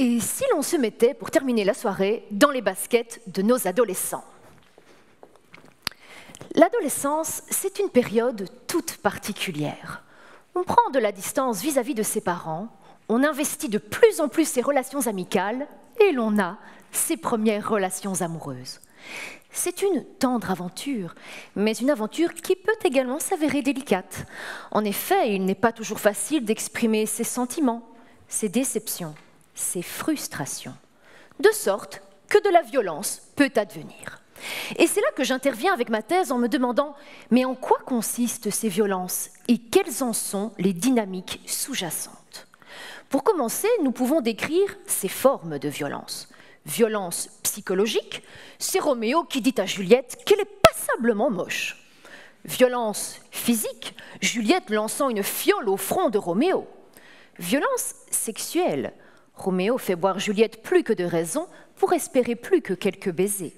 Et si l'on se mettait, pour terminer la soirée, dans les baskets de nos adolescents? L'adolescence, c'est une période toute particulière. On prend de la distance vis-à-vis de ses parents, on investit de plus en plus ses relations amicales et l'on a ses premières relations amoureuses. C'est une tendre aventure, mais une aventure qui peut également s'avérer délicate. En effet, il n'est pas toujours facile d'exprimer ses sentiments, ses déceptions, ses frustrations, de sorte que de la violence peut advenir. Et c'est là que j'interviens avec ma thèse en me demandant « mais en quoi consistent ces violences et quelles en sont les dynamiques sous-jacentes ?» Pour commencer, nous pouvons décrire ces formes de violence. Violence psychologique, c'est Roméo qui dit à Juliette qu'elle est passablement moche. Violence physique, Juliette lançant une fiole au front de Roméo. Violence sexuelle, Roméo fait boire Juliette plus que de raison pour espérer plus que quelques baisers.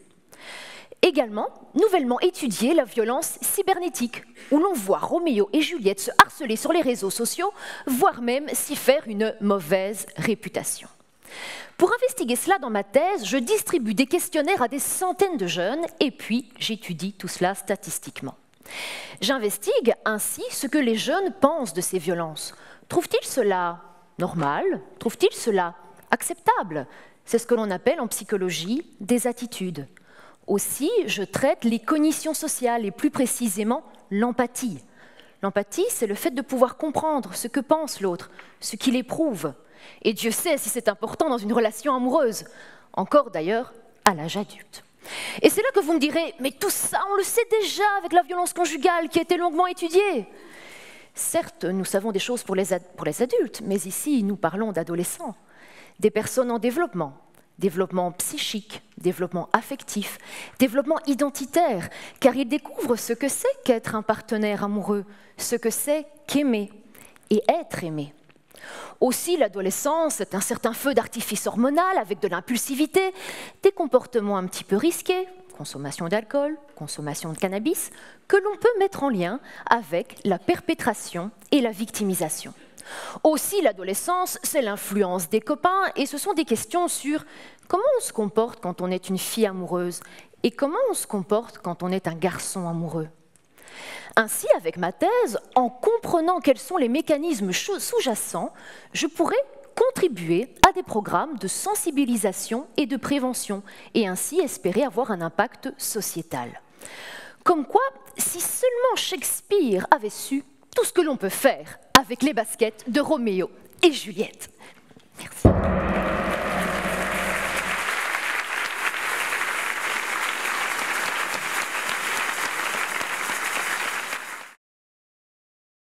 Également, nouvellement étudiée, la violence cybernétique, où l'on voit Roméo et Juliette se harceler sur les réseaux sociaux, voire même s'y faire une mauvaise réputation. Pour investiguer cela dans ma thèse, je distribue des questionnaires à des centaines de jeunes et puis j'étudie tout cela statistiquement. J'investigue ainsi ce que les jeunes pensent de ces violences. Trouvent-ils cela normal? Trouvent-ils cela acceptable? C'est ce que l'on appelle en psychologie des attitudes. Aussi, je traite les cognitions sociales et plus précisément l'empathie. L'empathie, c'est le fait de pouvoir comprendre ce que pense l'autre, ce qu'il éprouve. Et Dieu sait si c'est important dans une relation amoureuse, encore d'ailleurs à l'âge adulte. Et c'est là que vous me direz, mais tout ça, on le sait déjà avec la violence conjugale qui a été longuement étudiée. Certes, nous savons des choses pour les adultes, mais ici, nous parlons d'adolescents, des personnes en développement psychique, développement affectif, développement identitaire, car ils découvrent ce que c'est qu'être un partenaire amoureux, ce que c'est qu'aimer et être aimé. Aussi, l'adolescence est un certain feu d'artifice hormonal avec de l'impulsivité, des comportements un petit peu risqués, consommation d'alcool, consommation de cannabis, que l'on peut mettre en lien avec la perpétration et la victimisation. Aussi, l'adolescence, c'est l'influence des copains et ce sont des questions sur comment on se comporte quand on est une fille amoureuse et comment on se comporte quand on est un garçon amoureux. Ainsi, avec ma thèse, en comprenant quels sont les mécanismes sous-jacents, je pourrais contribuer à des programmes de sensibilisation et de prévention et ainsi espérer avoir un impact sociétal. Comme quoi, si seulement Shakespeare avait su tout ce que l'on peut faire avec les baskets de Roméo et Juliette.